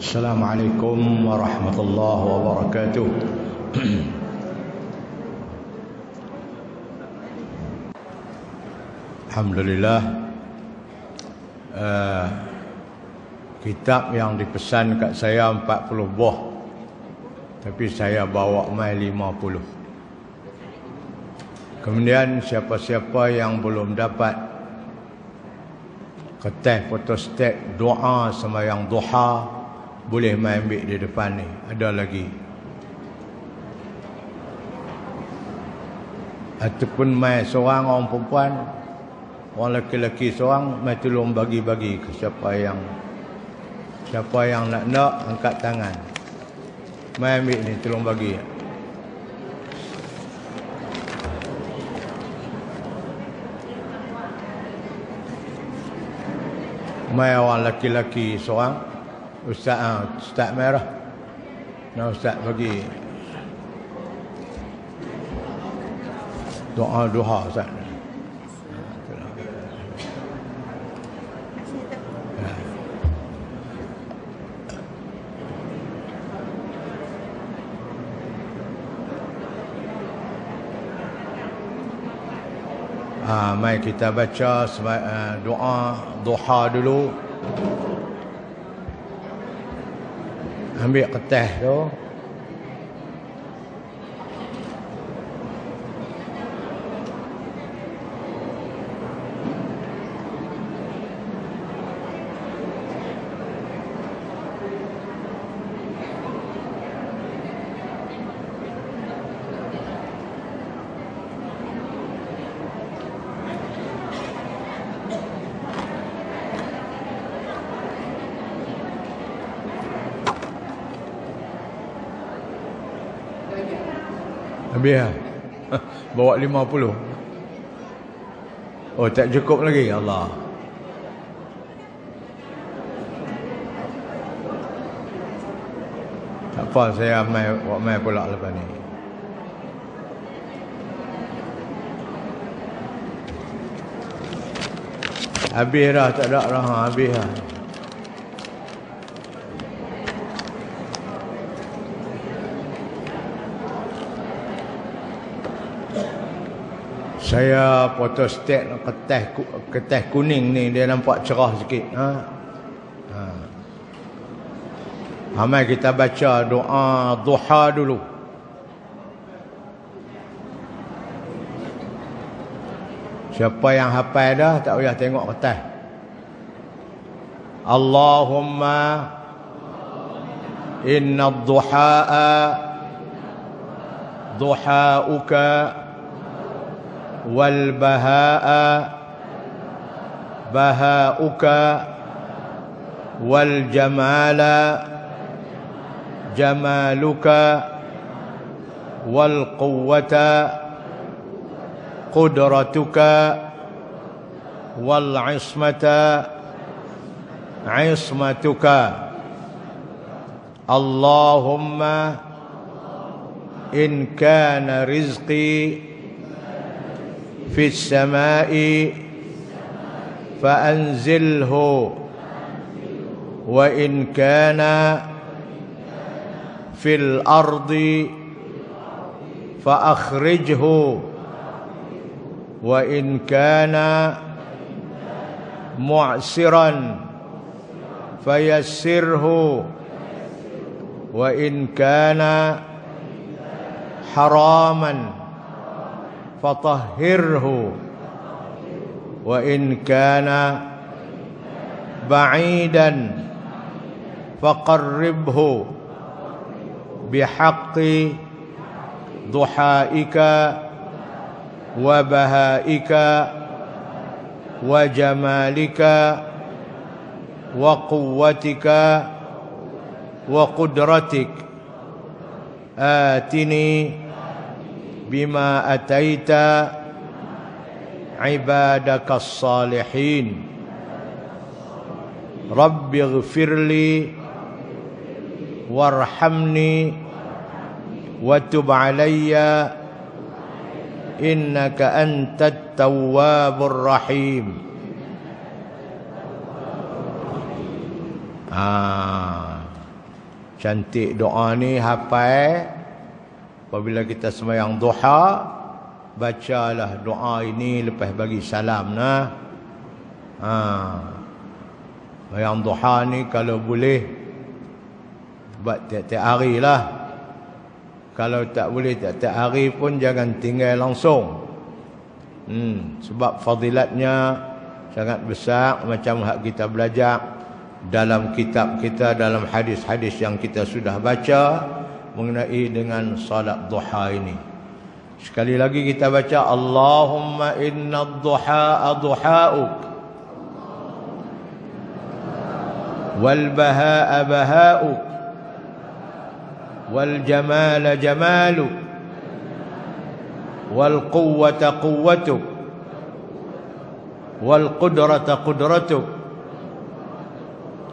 Assalamualaikum warahmatullahi wabarakatuh. Alhamdulillah, kitab yang dipesan kat saya 40 buah, tapi saya bawa mai 50. Kemudian siapa-siapa yang belum dapat kertas fotostat doa sembahyang duha, boleh mai ambil di depan ni, ada lagi. Ataupun mai seorang orang perempuan, orang lelaki seorang, mai tolong bagi-bagi ke siapa yang nak angkat tangan. Mai ambil ni, tolong bagi. Mai orang lelaki seorang, Ustaz merah. Nah, Ustaz bagi doa duha Ustaz. Mari kita baca doa duha dulu. Ambil kertas tu. Habis lah. Bawa 50. Oh, tak cukup lagi. Allah. Tak apa, saya mai pula lepas ni. Habis dah, tak ada dah. Habis dah. Saya fotostat kertas kuning ni, dia nampak cerah sikit. Mari kita baca doa duha dulu. Siapa yang hafal dah, tak payah tengok kertas. Allahumma inna duhaa duhauka wal bahaa bahauka wal jamala jamaluka wal quwwata qudratuka wal ismata ismatuka. Allahumma in kana rizqi في السماء فأنزله وإن كان في الأرض فأخرجه وإن كان معسرا فيسره وإن كان حراما فطهره وإن كان بعيدا فقربه بحق ضحائك وبهائك وجمالك وقوتك وقدرتك آتني بما أتيت عبادك الصالحين رب اغفر لي وارحمني وتب علي إنك أنت التواب الرحيم. Cantik doa ni, hafal. Apabila kita sembahyang duha, bacalah doa ini lepas bagi salam nah. Sembahyang duha ni kalau boleh buat tiap-tiap hari lah. Kalau tak boleh tiap-tiap hari pun jangan tinggal langsung. Sebab fadilatnya sangat besar, macam hak kita belajar dalam kitab kita, dalam hadis-hadis yang kita sudah baca mengenai dengan salat duha ini. Sekali lagi kita baca, Allahumma inna ad-duha duha'uk wal baha'a baha'uk wal jamala jamaluk wal quwwata quwwatuk wal qudrata qudratuk.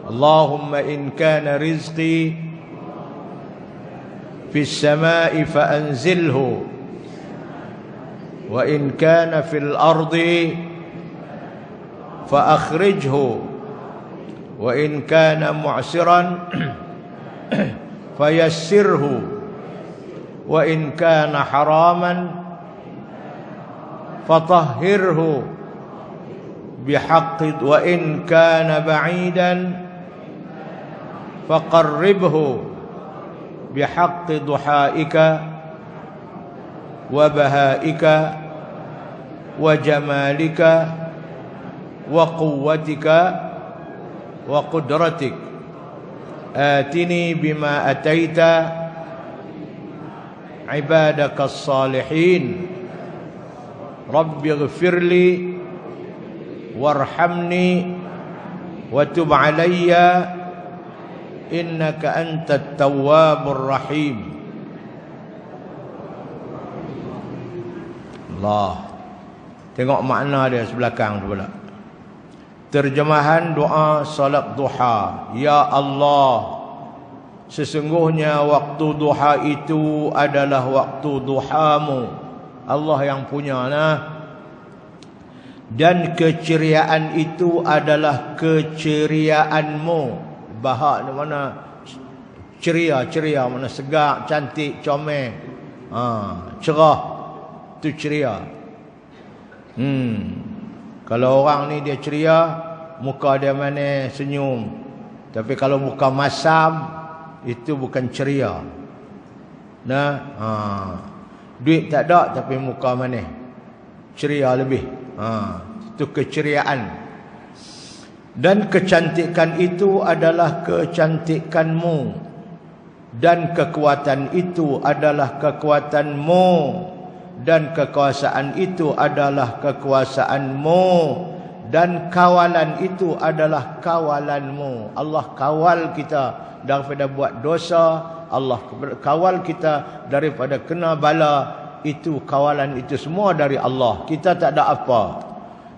Allahumma in kana rizqi fis samai fa anzilhu wa in kana fil ardi fa akhrijhu wa in kana mu'siran fayassirhu wa in kana haraman fatahhirhu bihaqqi wa in kana ba'idan faqarribhu bihaqqi duhaika wa bahaika wa jamalika wa quwwatika wa qudratik. Atini bima ataita ibadaka as-salihin. Rabbi ighfirli warhamni wa tub alayya innaka antat tawwabur rahim. Allah. Tengok makna dia sebelakang tu pula. Terjemahan doa salat duha. Ya Allah, sesungguhnya waktu duha itu adalah waktu duhamu. Allah yang punya nah. Dan keceriaan itu adalah keceriaanmu. Bahak ni mana? Ceria, mana segar, cantik, comel. Cerah. Itu ceria. Kalau orang ni dia ceria, muka dia manis, senyum. Tapi kalau muka masam, itu bukan ceria. Nah, duit tak ada tapi muka manis, ceria lebih. Itu keceriaan. Dan kecantikan itu adalah kecantikanmu, dan kekuatan itu adalah kekuatanmu, dan kekuasaan itu adalah kekuasaanmu, dan kawalan itu adalah kawalanmu. Allah kawal kita daripada buat dosa, Allah kawal kita daripada kena bala. Itu kawalan itu semua dari Allah. Kita tak ada apa.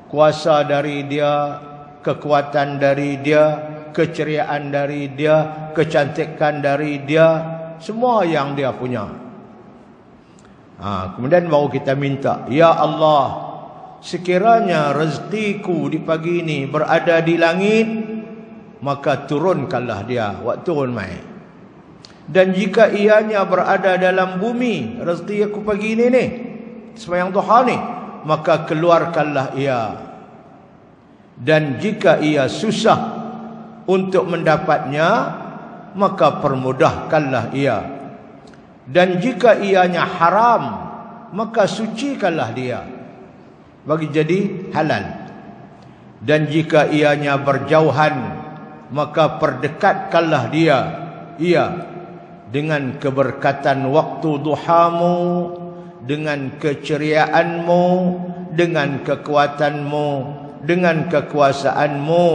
Kuasa dari Dia, kekuatan dari Dia, keceriaan dari Dia, kecantikan dari Dia, semua yang Dia punya. Kemudian baru kita minta, Ya Allah, sekiranya rezekiku di pagi ini berada di langit, maka turunkanlah dia, turun mai. Dan jika ianya berada dalam bumi, rezeki aku pagi ini ni, sembahyang duha ni, maka keluarkanlah ia. Dan jika ia susah untuk mendapatnya, maka permudahkanlah ia. Dan jika ianya haram, maka sucikanlah dia, bagi jadi halal. Dan jika ianya berjauhan, maka perdekatkanlah ia dengan keberkatan waktu duhamu, dengan keceriaanmu, dengan kekuatanmu, dengan kekuasaanmu.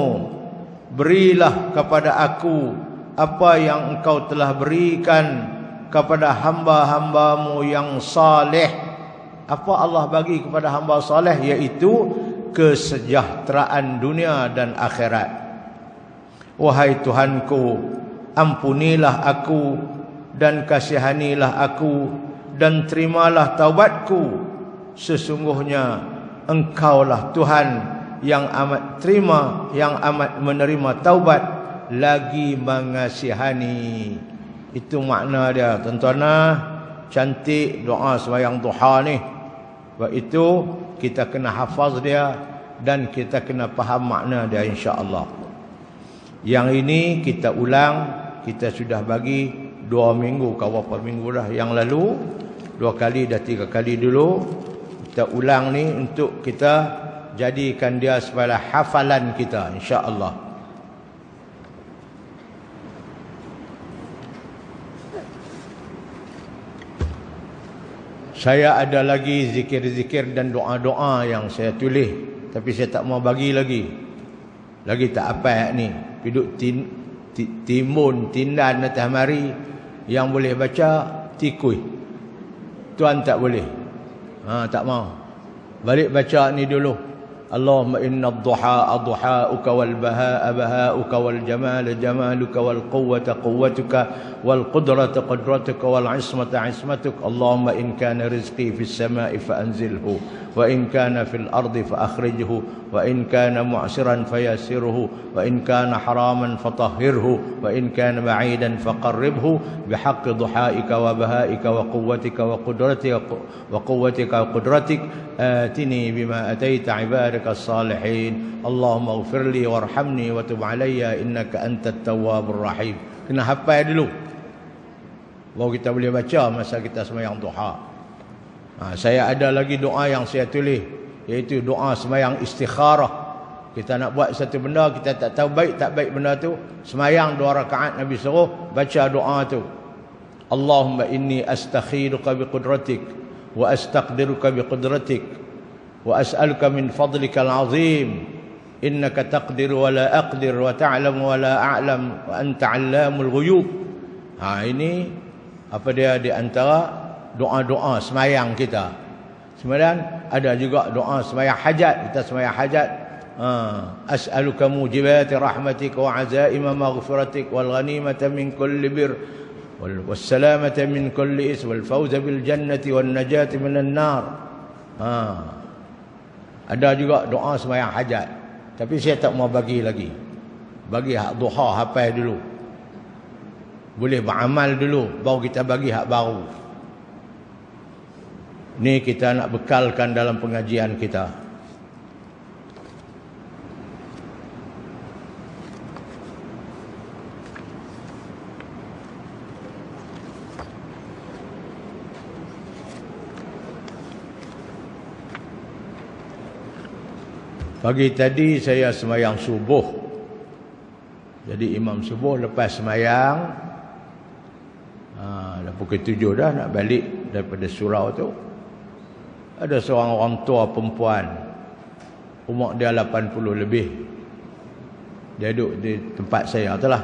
Berilah kepada aku apa yang engkau telah berikan kepada hamba-hambamu yang saleh. Apa Allah bagi kepada hamba saleh? Iaitu kesejahteraan dunia dan akhirat. Wahai Tuhanku, ampunilah aku dan kasihanilah aku, dan terimalah taubatku. Sesungguhnya Engkaulah Tuhan yang amat terima, yang amat menerima taubat, lagi mengasihani. Itu makna dia, tuan-tuan. Cantik doa sembahyang duha ni. Sebab itu kita kena hafaz dia dan kita kena faham makna dia, insya-Allah. Yang ini kita ulang, kita sudah bagi 2 minggu ke berapa minggu dah yang lalu, 2 kali dah 3 kali dulu. Kita ulang ni untuk kita jadikan dia sebagai hafalan kita, insya-Allah. Saya ada lagi zikir-zikir dan doa-doa yang saya tulis, tapi saya tak mau bagi lagi. Lagi tak apa ni. Duduk timbun, tindan atas mari. Yang boleh baca, tikui. Tuan tak boleh. Tak mau. Balik baca ni dulu. Allahumma inna ad-duha adduha'uka wal baha'a baha'uka wal jamala jamaluka wal quwwata quwwatuka wal qudrata qudratuka wal ismata ismatuk. Allahumma in kana rizqi fis sama'i fa anzilhu wa in kana fil ardi fa akhrijhu wa in kana mu'siran fayassirhu wa in kana haraman fatahhirhu wa in kana ba'idan faqarribhu bihaqqi duha'ika wa baha'ika wa quwwatika wa qudratika wa quwwatika wa qudratik atini bima ataita ibadaka as-salihin. Allahumma ighfirli warhamni wa tub alayya innaka antat tawwabur rahim. Kena hafal dulu baru kita boleh baca masa kita sembahyang duha. Saya ada lagi doa yang saya tulis, iaitu doa sembahyang istikharah. Kita nak buat satu benda, kita tak tahu baik tak baik benda tu, sembahyang 2 rakaat Nabi suruh baca doa tu. Allahumma inni astakhiruka biqudratik wa astaqdiruka biqudratik wa as'aluka min fadlikal azim innaka taqdiru wa la aqdir wa ta'lamu wa la a'lam wa anta 'allamul ghuyub. Ini apa dia di antara doa-doa sembahyang kita. Kemudian ada juga doa sembahyang hajat. Kita sembahyang hajat, as'aluka mujibati rahmatik wa azaima maghfiratik wal ghanimata min kulli bir wal salamata min kulli is wal fawza bil jannati wan najati minan nar. Ada juga doa sembahyang hajat, tapi saya tak mau bagi lagi. Bagi hak duha hafal dulu, boleh beramal dulu, baru kita bagi hak baru. Ni kita nak bekalkan dalam pengajian kita. Pagi tadi saya sembahyang subuh. Jadi imam subuh lepas sembahyang, dah pukul 7 dah nak balik daripada surau tu. Ada seorang orang tua perempuan, umur dia 80 lebih. Dia duduk di tempat saya tu lah.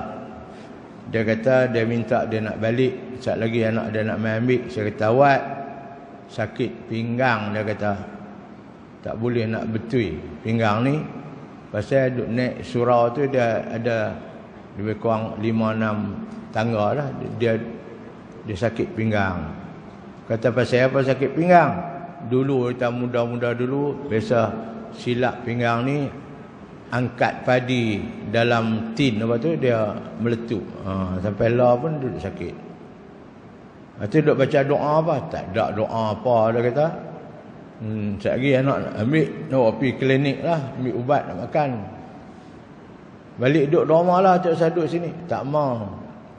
Dia kata dia minta dia nak balik, sekejap lagi anak dia nak main ambil. Saya kata, awak sakit pinggang, dia kata. Tak boleh nak betui pinggang ni. Pasal duduk naik surau tu dia ada lebih kurang 5-6 tangga lah. Dia sakit pinggang. Kata pasal apa sakit pinggang? Dulu kita muda-muda dulu biasa silap pinggang ni, angkat padi dalam tin apa tu dia meletup. Sampai lah pun duduk sakit. Lepas tu duduk baca doa apa? Tak ada doa apa, dia kata. Sekejap lagi anak nak ambil, nak pergi klinik lah, ambil ubat nak makan. Balik duduk rumah lah, tak usah duduk sini. Tak mau.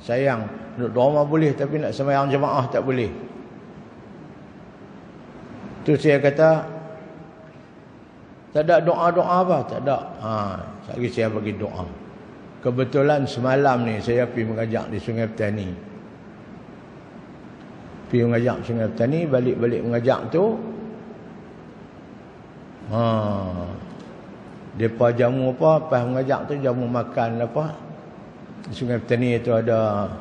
Sayang, duduk rumah boleh, tapi nak sembahyang jemaah tak boleh. Tu saya kata, tak ada doa-doa apa? Tak ada. Sekejap lagi saya bagi doa. Kebetulan semalam ni saya pergi mengajak di Sungai Petani. Pergi mengajak Sungai Petani, balik-balik mengajak tu, depa jamu apa, pas mengajak tu jamu makan apa. Di Sungai Petani itu ada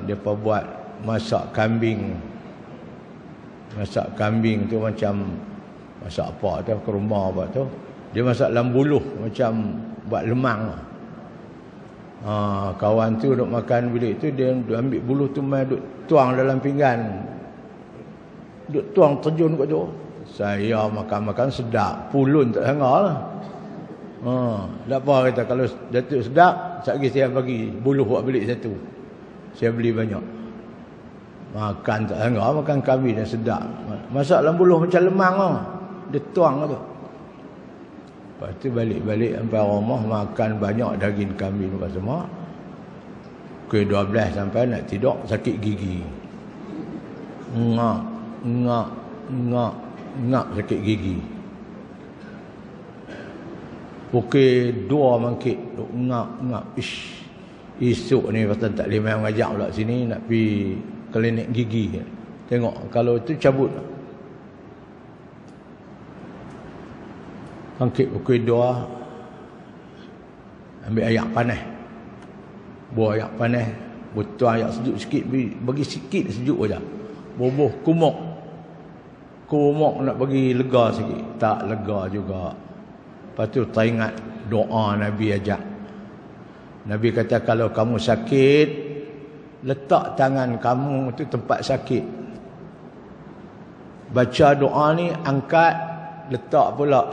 depa buat masak kambing. Masak kambing tu macam masak apa tu, kurma apa tu. Dia masak dalam buluh macam buat lemang. Kawan tu duk makan bilik tu, dia ambil buluh tu mai duk tuang dalam pinggan. Duk tuang terjun kat tu. Saya makan-makan sedap, pulun tak sangat lah. Tak apa kata, kalau Datuk sedap, sekali saya bagi buluh buat belik satu. Saya beli banyak. Makan tak sangat, makan kambing yang sedap. Masak dalam buluh macam lemang lah. Dia tuang tu. Lepas tu balik-balik sampai rumah, makan banyak daging kambing apa semua. Pukul 12 sampai nak tidur, sakit gigi. Ngak sakit gigi. Pukul 2 mangkit, duk ngak. Esok ni pasal tak boleh main ngajak pula sini, nak pergi klinik gigi. Tengok kalau tu cabut. Mangkit pukul 2, ambil ayak panas. Buah ayak panas, butuh ayak sejuk sikit, bagi sikit sejuk aja. Boboh kumuk nak bagi lega sikit, tak lega juga. Lepas tu teringat doa Nabi ajak. Nabi kata kalau kamu sakit, letak tangan kamu tu tempat sakit. Baca doa ni, angkat, letak pula.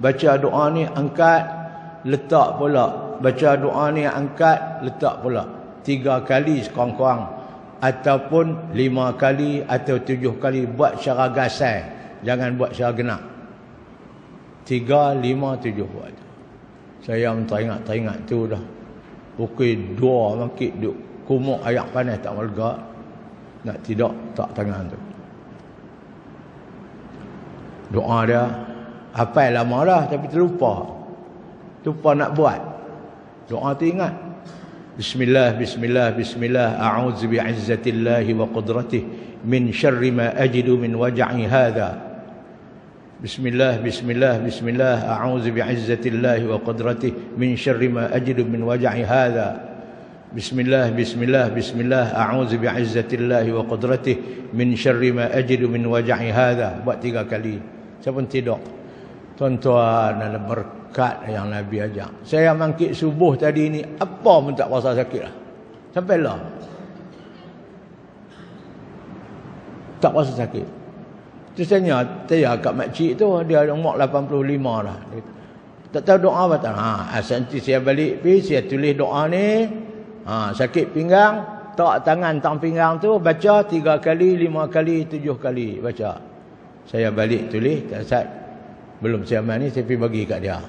Baca doa ni, angkat, letak pula. Baca doa ni, angkat, letak pula. 3 kali sekurang-kurang. Ataupun 5 kali atau 7 kali. Buat secara gasai. Jangan buat secara genap. 3, 5, 7 buat. Saya teringat tu dah. Pukul 2 mangkit duk kumuk ayak panas tak lega. Nak tidur tak tangan tu. Doa dia hafal lama dah tapi terlupa. Lupa nak buat. Doa tu ingat. Bismillah, bismillah, bismillah. A'udzu bi'izzatillahi wa qudratihi min syarri ma ajidu min waj'i hadha. Bismillah, bismillah, bismillah. A'udzu bi'izzatillahi wa qudratihi min syarri ma ajidu min waj'i hadha. Bismillah, bismillah, bismillah. A'udzu bi'izzatillahi wa qudratihi min syarri ma ajidu min waj'i hadha. Buat 3 kali. Saya pun tidur. Tuan-tuan, ada berkat yang Nabi ajak. Saya mangkit subuh tadi ni, apa pun tak rasa sakit lah. Sampailah. Tak rasa sakit. Tu saya kat makcik tu, dia ada umur 85 dah. Tak tahu doa apa tak. Nanti saya balik pergi, saya tulis doa ni. Sakit pinggang, tak tangan pinggang tu, baca 3 kali, 5 kali, 7 kali. Baca. Saya balik tulis, tak sat. Belum saya main ni, saya pergi bagi kat dia.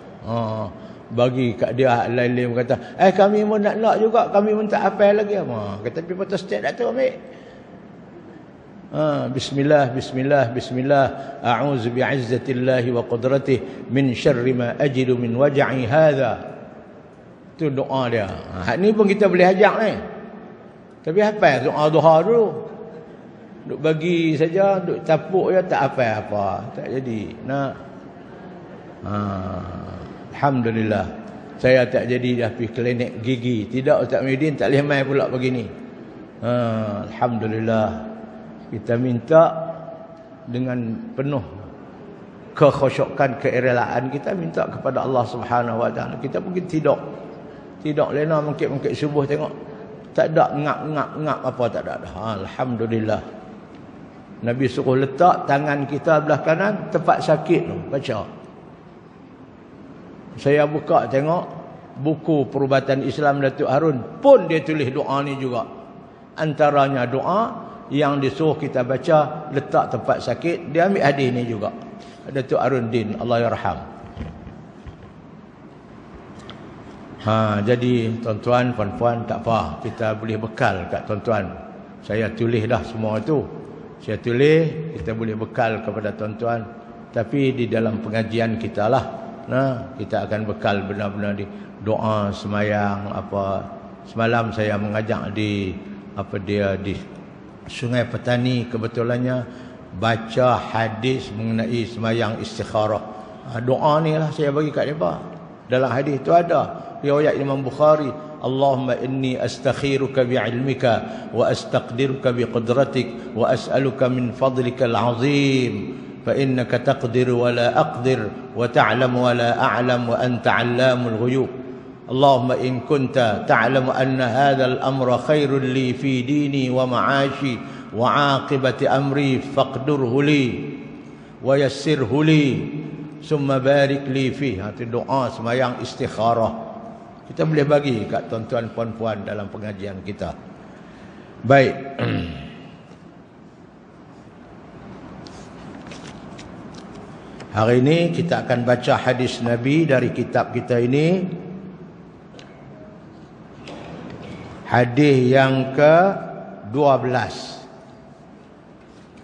Bagi kat dia, lain-lain kata, kami pun nak juga, kami pun tak hafal lagi. Kata, pergi photostat dah tu ambil. Bismillah, bismillah, bismillah. A'udzu bi'izzatillahi wa qudratihi min syarri ma ajidu min waj'i hadha. Tu doa dia. Hak ni pun kita boleh ajak ni. Tapi hafal doa duha dulu. Duk bagi saja, duk tapuk je tak hafal apa. Tak jadi. Alhamdulillah. Saya tak jadi dah pergi klinik gigi. Tidak, Ustaz Muhyiddin tak boleh main pula begini. Alhamdulillah. Kita minta dengan penuh kekhusyukan, kerelaan kita minta kepada Allah Subhanahu Wa Taala. Kita mungkin tidur lena mungkin subuh tengok tak ada ngap apa tak ada. Alhamdulillah. Nabi suruh letak tangan kita belah kanan tempat sakit tu, baca. Saya buka tengok buku Perubatan Islam Datuk Harun pun dia tulis doa ni juga. Antaranya doa yang disuruh kita baca letak tempat sakit, dia ambil hadis ni juga. Datuk Harun Din, Allah yarham. Jadi tuan-tuan, puan-puan, tak apa, kita boleh bekal kat tuan-tuan. Saya tulis dah semua itu. Saya tulis, kita boleh bekal kepada tuan-tuan. Tapi di dalam pengajian kita lah, kita akan bekal benar-benar di doa, semayang, apa. Semalam saya mengajak di Sungai Petani, kebetulannya baca hadis mengenai semayang istikharah. Doa ni lah saya bagi kat mereka. Dalam hadis tu ada riwayat Imam Bukhari, Allahumma inni astakhiruka bi'ilmika wa astaqdiruka biqudratik wa as'aluka min fadlika al-azim fa innaka taqdiru wa la aqdir wa ta'lamu wa la a'lam wa anta 'allamul ghuyub. Allahumma in kunta ta'lamu anna hadzal amra khairul li fi dini wa ma'ashi wa 'aqibati amri faqdurhu li wa yassirhu li summa barik li fi. Itu doa sembahyang istikharah. Kita boleh bagi kat tuan-tuan puan-puan dalam pengajian kita. Baik. Hari ini kita akan baca hadis Nabi dari kitab kita ini. Hadis yang ke-12.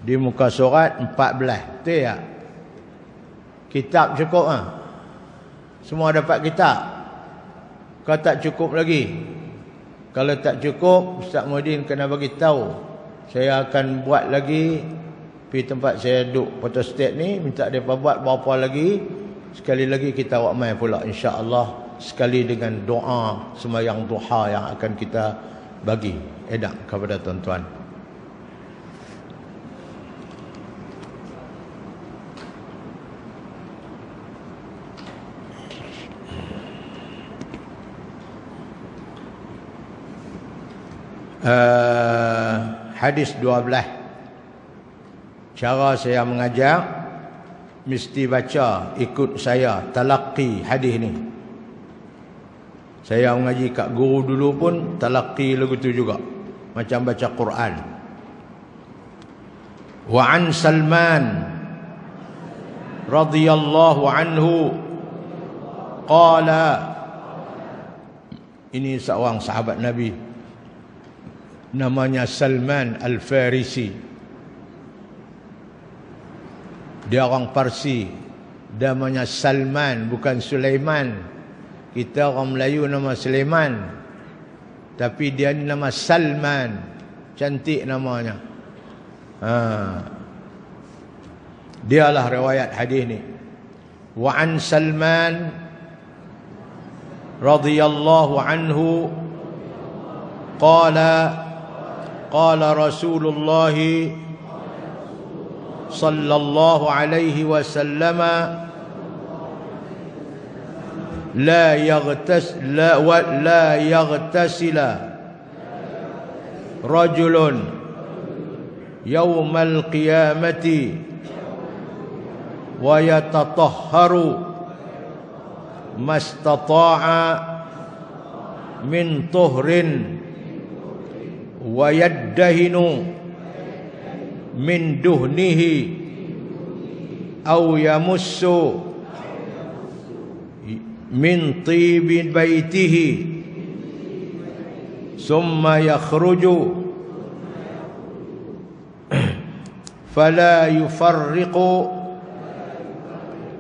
Di muka surat 14. Betul ya? Kitab cukup ah. Semua dapat kitab. Kalau tak cukup lagi. Kalau tak cukup, Ustaz Muhyiddin kena bagi tahu. Saya akan buat lagi pergi tempat saya duduk photostat ni, minta mereka buat berapa lagi. Sekali lagi kita buat mai pula insya-Allah, sekali dengan doa sembahyang duha yang akan kita bagi edak kepada tuan-tuan. Hadis 12. Cara saya mengajar mesti baca, ikut saya talaqi hadis ni. Saya mengaji kat guru dulu pun talaqi lagu tu juga, macam baca Quran. Wa an Salman radhiyallahu anhu qala, ini seorang sahabat Nabi, namanya Salman Al-Farisi. Dia orang Parsi, namanya Salman, bukan Sulaiman. Kita orang Melayu nama Sulaiman, tapi dia ni nama Salman. Cantik namanya. Dialah riwayat hadis ni. Wa an Salman radhiyallahu anhu qala qala Rasulullah sallallahu alaihi wasallam la yaghtasila rajulun yawmal qiyamati wa yatatahharu mastata'a min tuhrin wa yaddahinu min duhnihi aw yamussu min tibi baitihi summa yakhruju fala yufarriqu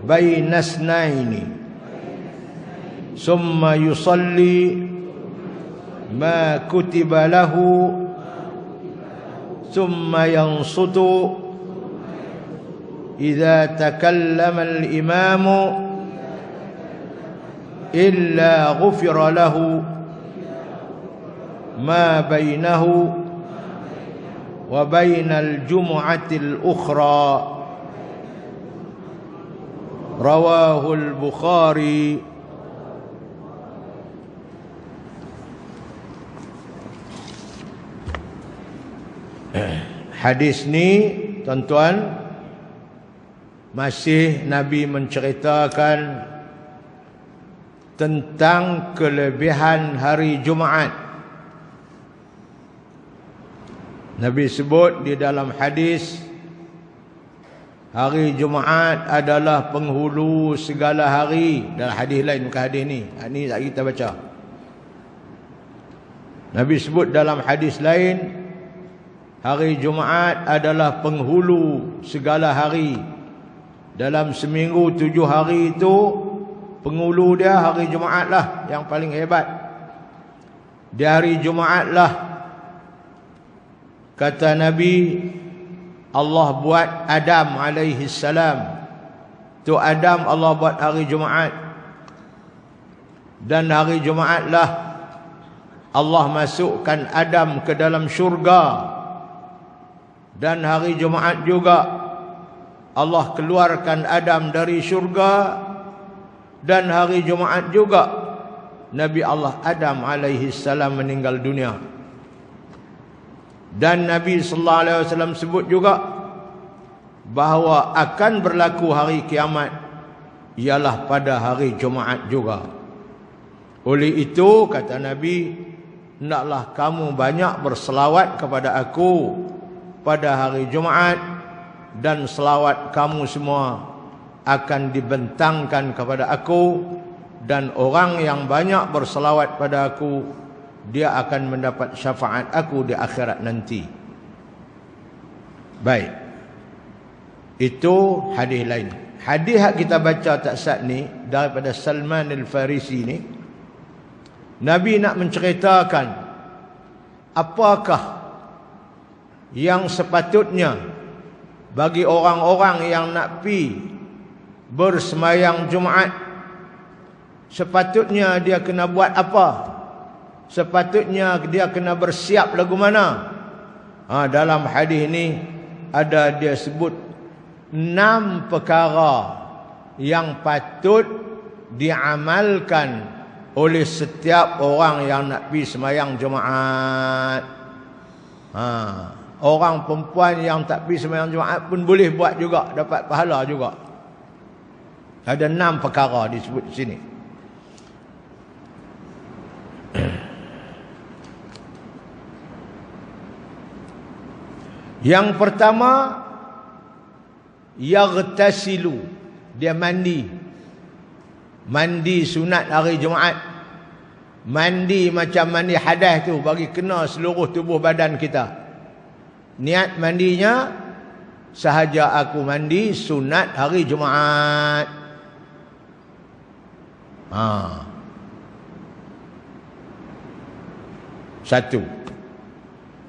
baina isnaini summa yusalli ma kutiba lahu summa yansutu idza takallama al-imamu illa ghufira lahu ma bainahu wa bainal jumu'ati al-ukhra. Rawahu al-Bukhari. Hadis ni tuan-tuan, masih Nabi menceritakan tentang kelebihan hari Jumaat. Nabi sebut di dalam hadis, hari Jumaat adalah penghulu segala hari. Dalam hadis lain, bukan hadis ni. Ini kita baca. Nabi sebut dalam hadis lain, hari Jumaat adalah penghulu segala hari. Dalam seminggu 7 hari itu, penghulu dia hari Jumaat lah yang paling hebat. Di hari Jumaat lah, kata Nabi, Allah buat Adam alaihi salam. Tu Adam Allah buat hari Jumaat. Dan hari Jumaat lah Allah masukkan Adam ke dalam syurga. Dan hari Jumaat juga Allah keluarkan Adam dari syurga. Dan hari Jumaat juga Nabi Allah Adam alaihi salam meninggal dunia. Dan Nabi sallallahu alaihi wasallam sebut juga bahawa akan berlaku hari kiamat ialah pada hari Jumaat juga. Oleh itu kata Nabi, hendaklah kamu banyak berselawat kepada aku pada hari Jumaat, dan selawat kamu semua akan dibentangkan kepada aku, dan orang yang banyak berselawat pada aku, dia akan mendapat syafaat aku di akhirat nanti. Baik, itu hadis lain. Hadis yang kita baca tak sat ni daripada Salman Al-Farisi ni, Nabi nak menceritakan apakah yang sepatutnya bagi orang-orang yang nak pi bersemayang Jumaat. Sepatutnya dia kena buat apa? Sepatutnya dia kena bersiap lagu mana? Dalam hadis ni ada dia sebut 6 perkara yang patut diamalkan oleh setiap orang yang nak pergi semayang Jumaat. Orang perempuan yang tak pergi semayang Jumaat pun boleh buat juga, dapat pahala juga. Ada 6 perkara disebut di sini. Yang pertama, yaghtasilu, dia mandi. Mandi sunat hari Jumaat. Mandi macam mandi hadas tu, bagi kena seluruh tubuh badan kita. Niat mandinya, sahaja aku mandi sunat hari Jumaat. Satu.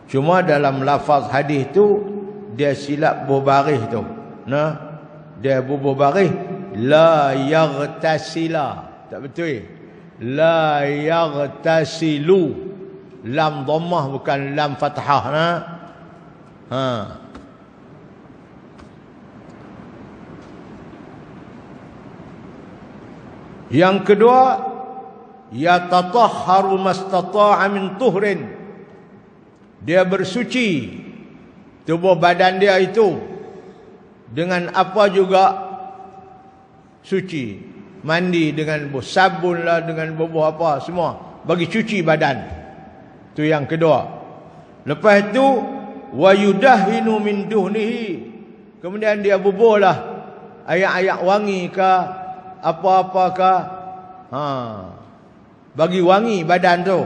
Cuma dalam lafaz hadis tu dia silap berbaris tu. Dia berbaris la yaghtasila. Tak betul. La yaghtasilu. Lam dhammah bukan lam fathah. Yang kedua, yatatahharu mastata'a min tuhrin. Dia bersuci tubuh badan dia itu dengan apa juga suci. Mandi dengan sabun lah, dengan bubuh apa semua, bagi cuci badan. Itu yang kedua. Lepas itu wa yudahinu min duhnihi. Kemudian dia bubuhlah ayak-ayak wangi ke apa-apa ke, bagi wangi badan tu.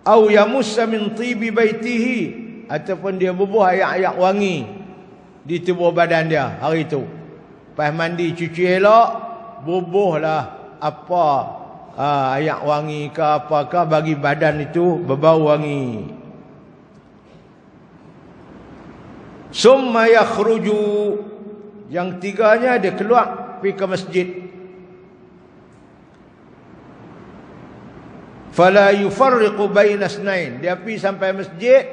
Au yamussa min tibi baitihi, ataupun dia bubuh ayak-ayak wangi di tubuh badan dia hari itu. Lepas mandi cuci elok, bubuhlah apa ayak wangi ke apakah, bagi badan itu berbau wangi. Summa yakhruju, yang tiganya dia keluar pergi ke masjid. Fala yufarriqu baina isnain, dia pergi sampai masjid,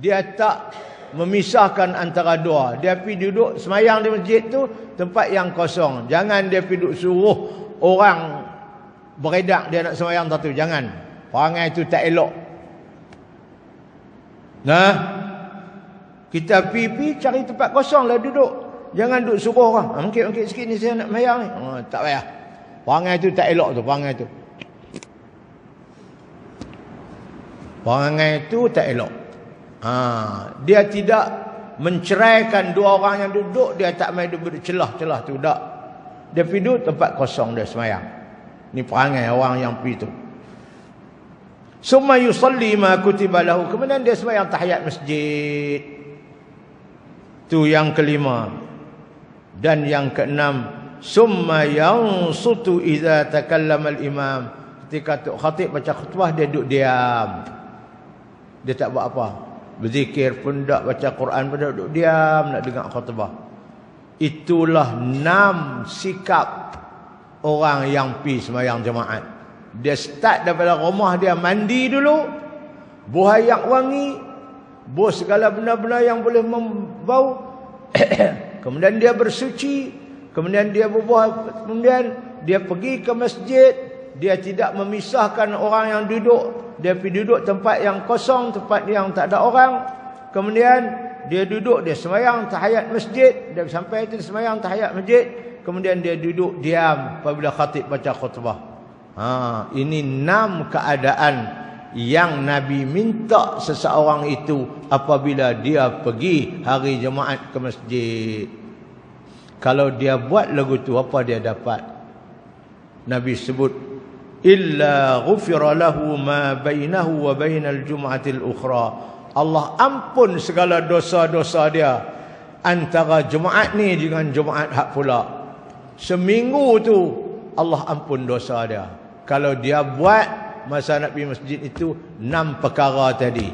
dia tak memisahkan antara dua. Dia pergi duduk semayang di masjid tu, tempat yang kosong. Jangan dia pergi duduk suruh orang beredak dia nak semayang satu. Jangan. Perangai itu tak elok. Kita pergi cari tempat kosong lah duduk. Jangan duduk suruh orang. Mungkin sikit ni saya nak semayang ni. Tak payah. Perangai itu tak elok tu. Perangai itu tak elok. Dia tidak menceraikan dua orang yang duduk, dia tak main duduk celah-celah tu, tak. Dia pergi duduk tempat kosong, dia semayang. Ni perangai orang yang pergi tu. Summa yusalli ma kutiba lahu, kemudian dia semayang tahiyat masjid. Tu yang kelima. Dan yang keenam, summa yansutu idza takallama al-imam. Ketika tok khatib baca khutbah, dia duduk diam. Dia tak buat apa. Berzikir pun tak, baca Quran pun tak, duduk diam nak dengar khutbah. Itulah 6 sikap orang yang pergi sembahyang jemaat. Dia start daripada rumah dia, mandi dulu, buah ayak wangi, buah segala benda-benda yang boleh membau. Kemudian dia bersuci, kemudian dia berbuah, kemudian dia pergi ke masjid. Dia tidak memisahkan orang yang duduk. Dia pergi duduk tempat yang kosong, tempat yang tak ada orang. Kemudian dia duduk, dia semayang tahiyat masjid. Dia sampai itu semayang tahiyat masjid, kemudian dia duduk diam apabila khatib baca khutbah. Ini 6 keadaan yang Nabi minta seseorang itu apabila dia pergi hari Jumaat ke masjid. Kalau dia buat lagu tu, apa dia dapat? Nabi sebut, illa ghufira lahu ma bainahu wa bainal jum'atil ukhra. Allah ampun segala dosa-dosa dia antara Jumaat ni dengan Jumaat hak pula. Seminggu tu Allah ampun dosa dia. Kalau dia buat masa nak pergi masjid itu 6 perkara tadi.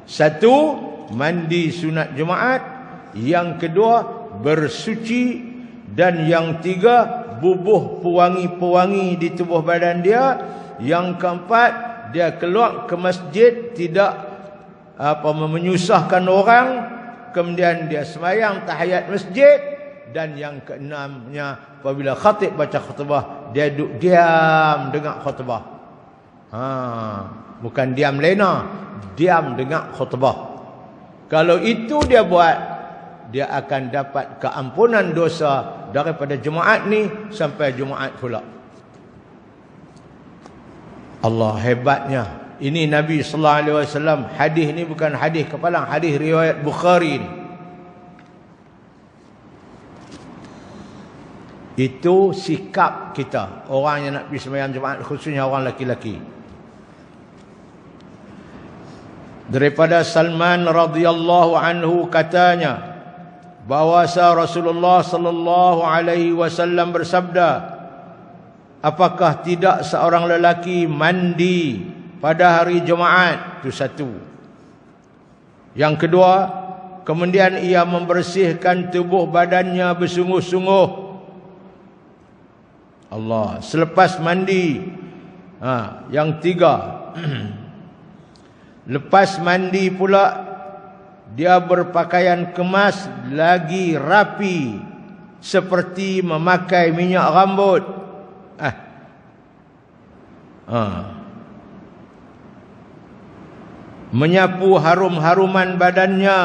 1, mandi sunat Jumaat. Yang kedua, bersuci. Dan yang 3, bubuh pewangi-pewangi di tubuh badan dia. Yang keempat, dia keluar ke masjid tidak menyusahkan orang. Kemudian dia sembahyang tahiyat masjid. Dan yang keenamnya, apabila khatib baca khutbah, dia duduk diam dengar khutbah. Bukan diam lena, diam dengar khutbah. Kalau itu dia buat, dia akan dapat keampunan dosa daripada Jumaat ni sampai Jumaat pula. Allah hebatnya. Ini Nabi sallallahu alaihi wasallam. Hadis ni bukan hadis kepalang, hadis riwayat Bukhari ni. Itu sikap kita, orang yang nak pergi sembahyang Jumaat, khususnya orang lelaki-lelaki. Daripada Salman radhiyallahu anhu katanya, bahwasa Rasulullah sallallahu alaihi wasallam bersabda, apakah tidak seorang lelaki mandi pada hari Jumaat? Itu satu. Yang kedua, kemudian ia membersihkan tubuh badannya bersungguh-sungguh. Allah, selepas mandi. Yang 3, lepas mandi pula dia berpakaian kemas lagi rapi seperti memakai minyak rambut. Menyapu harum-haruman badannya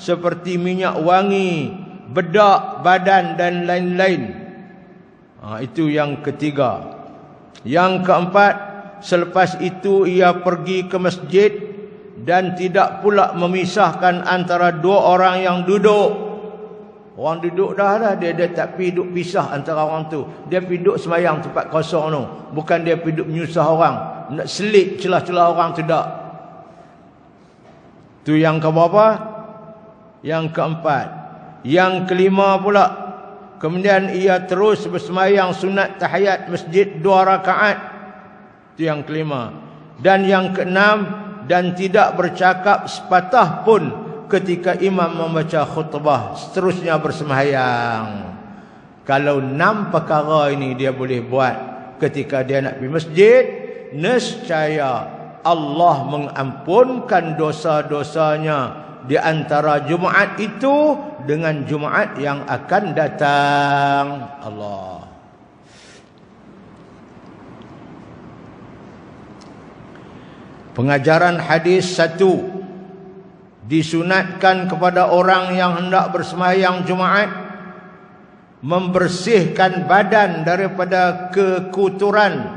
seperti minyak wangi, bedak badan dan lain-lain. Itu yang ketiga. Yang keempat, selepas itu ia pergi ke masjid dan tidak pula memisahkan antara 2 orang yang duduk. Orang duduk dah, dia tak pergi duduk pisah antara orang tu. Dia pergi duduk sembahyang tempat kosong tu. Bukan dia pergi duduk menyusah orang, nak selit celah-celah orang tu, tak. Tu yang keberapa? Yang keempat. Yang kelima pula, kemudian ia terus bersembahyang sunat tahiyat masjid 2 rakaat. Itu yang kelima. Dan yang keenam, dan tidak bercakap sepatah pun ketika imam membaca khutbah, seterusnya bersembahyang. Kalau 6 perkara ini dia boleh buat ketika dia nak pergi masjid, nescaya Allah mengampunkan dosa-dosanya di antara Jumaat itu dengan Jumaat yang akan datang. Allah. Pengajaran hadis 1, disunatkan kepada orang yang hendak bersembahyang Jumaat membersihkan badan daripada kekotoran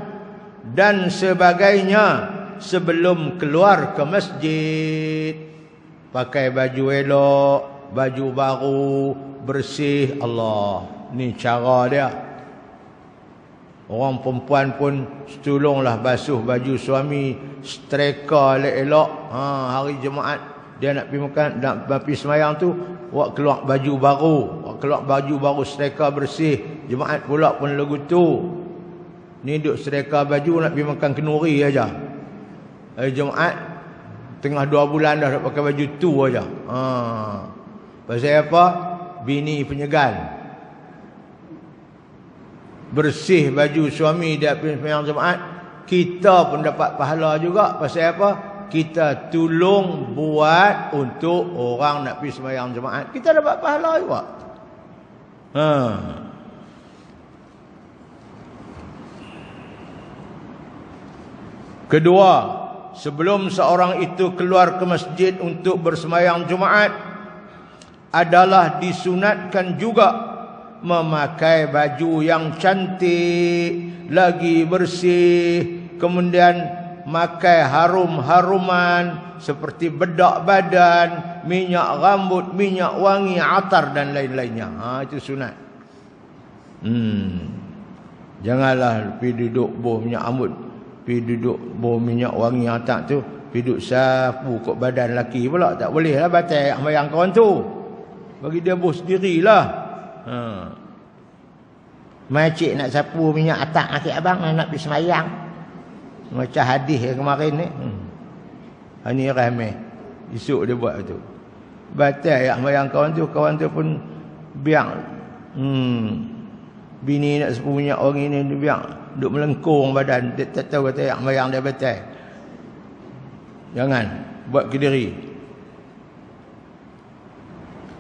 dan sebagainya sebelum keluar ke masjid. Pakai baju elok, baju baru, bersih. Allah, ni cara dia. Orang perempuan pun tolonglah basuh baju suami, setrika elok-elok. Hari Jumaat dia nak pergi makan, nak pergi sembahyang tu, buat keluar baju baru, keluar baju baru, setrika bersih. Jumaat pula pun lagu tu. Ni duk setrika baju nak pergi makan kenduri aja. Hari Jumaat tengah 2 bulan dah pakai baju tu aja. Pasal apa? Bini penyegal. Bersih baju suami dia pergi sembahyang Jumaat, kita pun dapat pahala juga. Pasal apa? Kita tolong buat untuk orang nak pergi sembahyang Jumaat, kita dapat pahala juga. Kedua, sebelum seorang itu keluar ke masjid untuk bersembahyang Jumaat, adalah disunatkan juga memakai baju yang cantik, lagi bersih, kemudian makai harum-haruman seperti bedak badan, minyak rambut, minyak wangi, atar dan lain-lainnya. Itu sunat. Janganlah pergi duduk bawah minyak rambut, pergi duduk bawah minyak wangi atar tu, pergi duduk sapu kot badan lelaki pula. Tak boleh lah batal sembahyang kawan tu. Bagi dia bos sendirilah. Makcik nak sapu minyak atak akhir abang nak pergi semayang. Macam hadis yang kemarin ni. Ini ramai. Esok dia buat tu. Batal yang semayang kawan tu pun biar bini nak sapu minyak orang ini dia biar duk melengkung badan. Dia tak tahu kata yang semayang dia batal. Jangan buat ke diri.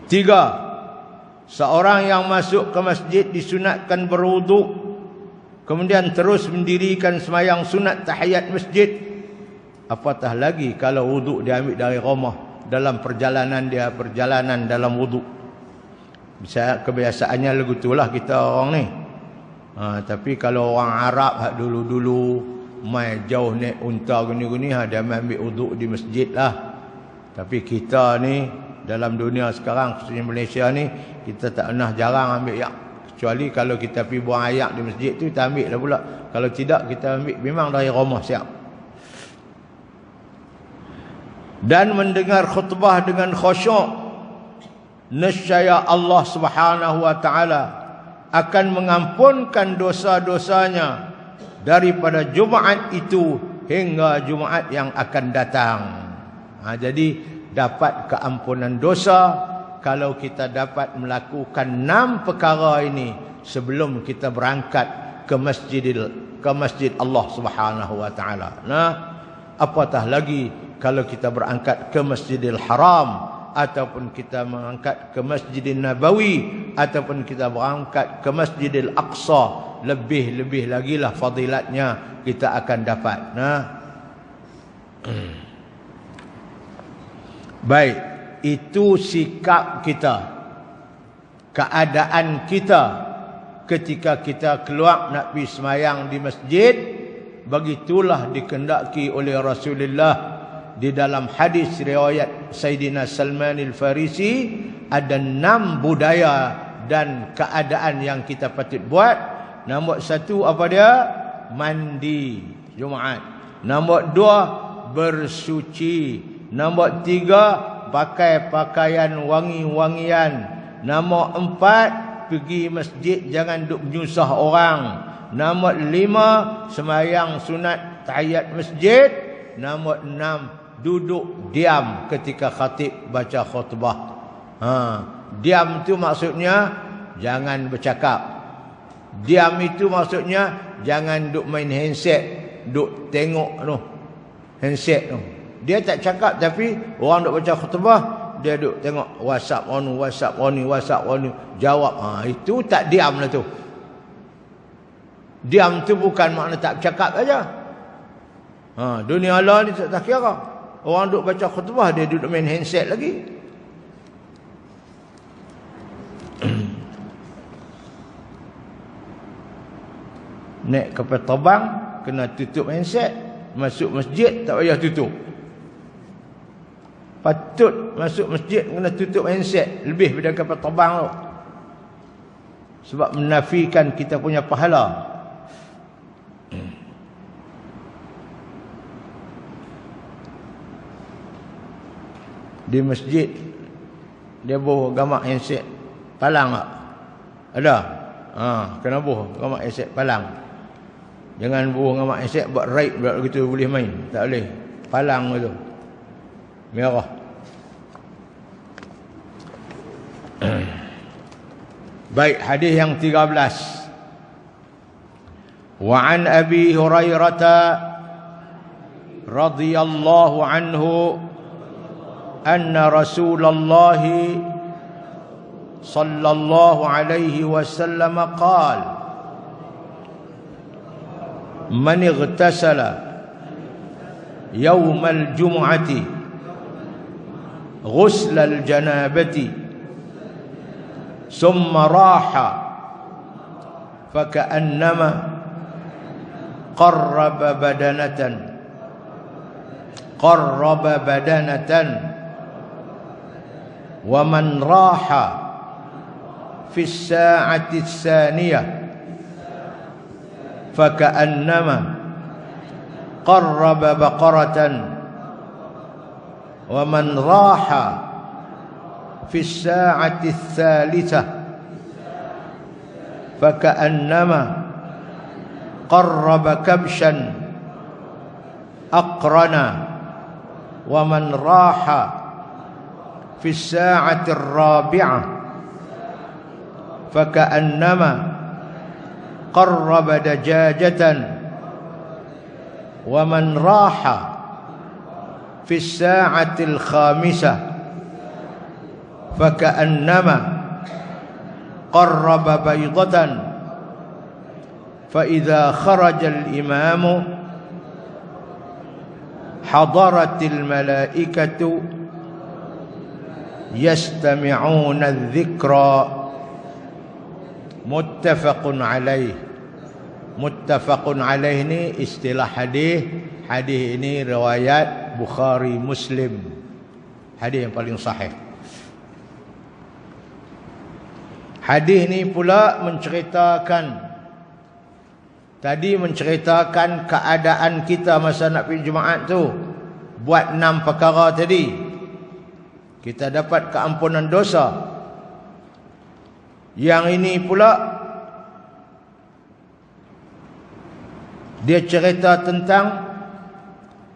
3. Seorang yang masuk ke masjid disunatkan berwuduk, kemudian terus mendirikan sembahyang sunat tahiyat masjid. Apatah lagi kalau wuduk dia ambil dari rumah, dalam perjalanan dalam wuduk. Bisa kebiasaannya lagu itulah kita orang ni. Tapi kalau orang Arab dulu-dulu mai jauh naik unta gini-gini, dia ambil wuduk di masjid lah. Tapi kita ni dalam dunia sekarang, khususnya Malaysia ni, kita tak pernah, jarang ambil yak. Kecuali kalau kita pergi buang air di masjid tu, kita ambil lah pula. Kalau tidak, kita ambil memang dari rumah siap. Dan mendengar khutbah dengan khusyuk, nescaya Allah Subhanahu wa taala akan mengampunkan dosa-dosanya daripada Jumaat itu hingga Jumaat yang akan datang. Jadi dapat keampunan dosa kalau kita dapat melakukan 6 perkara ini sebelum kita berangkat ke masjid Allah Subhanahu wa taala. Apatah lagi kalau kita berangkat ke Masjidil Haram, ataupun kita berangkat ke Masjidil Nabawi, ataupun kita berangkat ke Masjidil Aqsa, lebih-lebih lagi lah fadilatnya kita akan dapat. Baik, itu sikap kita, keadaan kita ketika kita keluar nak pergi semayang di masjid. Begitulah dikehendaki oleh Rasulullah di dalam hadis riwayat Sayyidina Salman Al-Farisi. Ada 6 budaya dan keadaan yang kita patut buat. Nombor 1 apa dia? Mandi Jumaat. Nombor 2 bersuci. Nombor 3 pakai pakaian wangi-wangian. Nombor 4 pergi masjid jangan duk menyusah orang. Nombor 5 sembahyang sunat tahiyat masjid. Nombor 6 duduk diam ketika khatib baca khutbah. Diam itu maksudnya jangan bercakap. Diam itu maksudnya jangan duk main handset, duk tengok tu handset tu. Dia tak cakap tapi orang duk baca khutbah, dia duk tengok WhatsApp onu, jawab. Itu tak diam lah tu. Diam tu bukan makna tak bercakap saja. Dunia Allah ni tak kira. Orang duk baca khutbah, dia duduk main handset lagi. Naik kapal terbang kena tutup handset. Masuk masjid tak payah tutup. Patut masuk masjid kena tutup handset lebih daripada kapal terbang tu. Sebab menafikan kita punya pahala. Di masjid dia bawa gambar handset palang tak? Ada? Kena bawa gambar handset palang. Jangan bawa gambar handset buat raid pula gitu boleh main. Tak boleh. Palang tu merah. Baik, hadis yang 13. Wa an Abi Hurairah radhiyallahu anhu anna Rasulullah sallallahu alaihi wasallam qala man ightasala yawm al-jum'ati ghusl al-janabati thumma raha faka'annama qarraba badanatan wa man raha fi as-sa'ati ats-tsaniyah faka'annama qarraba baqaratan wa man raha fi as-sa'ati ats-tsalitsah faka'annama qarraba kabshan aqrana wa man raha fi as-sa'ati ar-rabi'ah faka'annama qarraba dajajatan wa man raha fi as-sa'ati al-khamisah faka'annama qarraba baydatan fa idza kharaja al-imamu hadaratil malaikatu yastami'una adh-dhikra muttafaqun alaih. Muttafaqun alaih ni istilah hadis. Hadis ini riwayat Bukhari Muslim. Hadis yang paling sahih. Hadis ni pula menceritakan, tadi menceritakan keadaan kita masa nak pergi Jumaat tu. Buat 6 perkara tadi, kita dapat keampunan dosa. Yang ini pula dia cerita tentang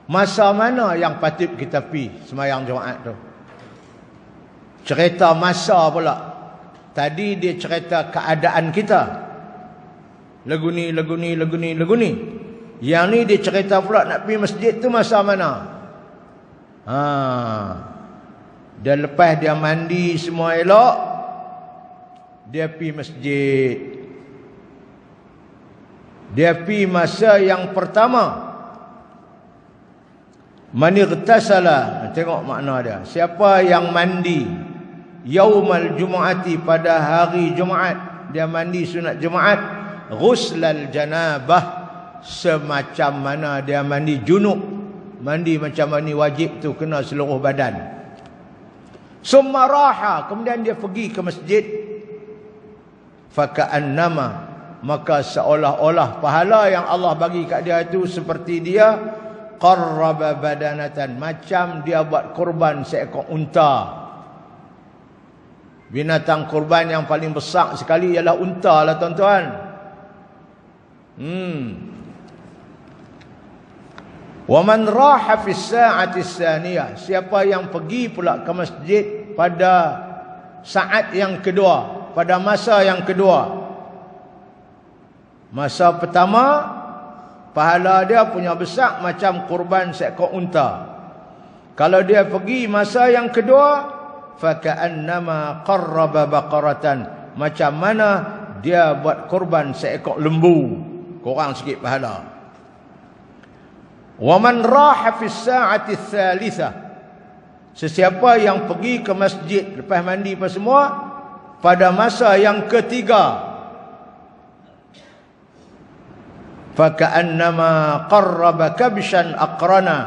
masa mana yang patut kita pergi sembahyang Jumaat tu. Cerita masa pula. Tadi dia cerita keadaan kita. Lagu ni. Yang ni dia cerita pula nak pergi masjid tu masa mana. Dan lepas dia mandi semua elok, dia pergi masjid. Dia pergi masa yang pertama. Man ightasala, tengok makna dia. Siapa yang mandi yaumal jumu'ati, pada hari Jumaat, dia mandi sunat Jumaat, ghuslal janabah, semacam mana dia mandi junub. Mandi macam mandi wajib tu, kena seluruh badan. Summa raha, kemudian dia pergi ke masjid. Faka'annama, maka seolah-olah pahala yang Allah bagi kat dia itu seperti dia qarraba badanatan, macam dia buat kurban seekor unta. Binatang kurban yang paling besar sekali ialah unta lah tuan-tuan. Wa man raha fi as-sa'ati ats-tsaniyah, siapa yang pergi pula ke masjid pada saat yang kedua, pada masa yang kedua. Masa pertama pahala dia punya besar macam kurban seekor unta. Kalau dia pergi masa yang kedua, faka'annama qarraba baqaratan, macam mana dia buat kurban seekor lembu, kurang sikit pahala. Wa man raha fi as-sa'ati ats-tsalitsah, sesiapa yang pergi ke masjid lepas mandi apa semua pada masa yang ketiga, faka'annama qarraba kabshan aqrana,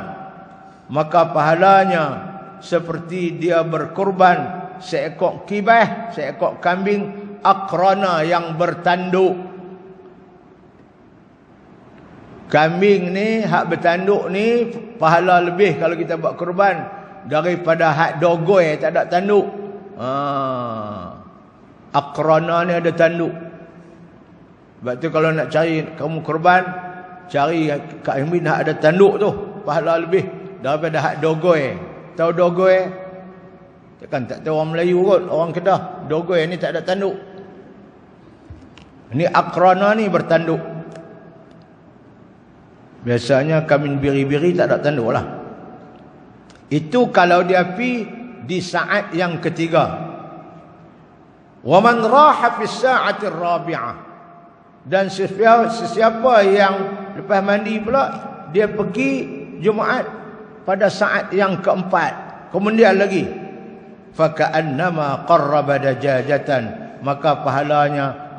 maka pahalanya seperti dia berkurban seekor kibah, seekor kambing aqrana yang bertanduk. Kambing ni, hak bertanduk ni pahala lebih kalau kita buat kurban daripada hak dogoi tak ada tanduk. Aqrana ni ada tanduk. Sebab tu kalau nak cari kamu kurban, cari kambing hak ada tanduk tu, pahala lebih daripada hak dogoi. Tahu dogoi? Takkan tak tahu orang Melayu kot, orang Kedah. Dogoi ni tak ada tanduk. Ini aqrana ni bertanduk. Biasanya kambing biri-biri tak ada tanduk lah. Itu kalau dia pergi di saat yang ketiga. Wa man raha fi as-sa'ati ar-rabi'ah, dan sesiapa yang lepas mandi pula dia pergi Jumaat pada saat yang keempat, kemudian lagi faka'annama qarraba dajajatan, maka pahalanya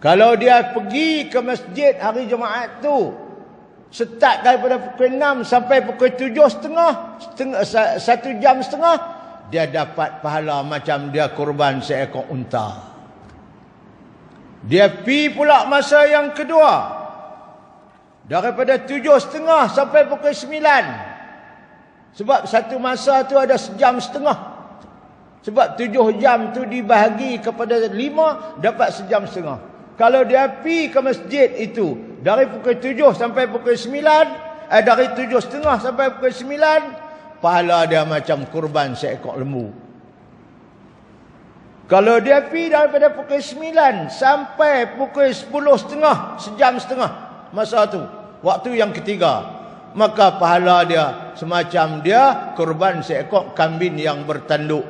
Kalau dia pergi ke masjid hari Jumaat tu, start daripada pukul 6 sampai pukul 7.30, 1 jam setengah, dia dapat pahala macam dia kurban seekor unta. Dia pi pula masa yang kedua, daripada 7.30 sampai pukul 9. Sebab satu masa tu ada 1 jam setengah. Sebab 7 jam tu dibahagi kepada 5, dapat 1 jam setengah. Kalau dia pi ke masjid itu dari pukul 7 sampai pukul 9, dari 7.30 sampai pukul 9, pahala dia macam kurban seekor lembu. Kalau dia pi daripada pukul 9 sampai pukul 10.30, 1 jam setengah masa tu, waktu yang ketiga, maka pahala dia semacam dia kurban seekor kambing yang bertanduk.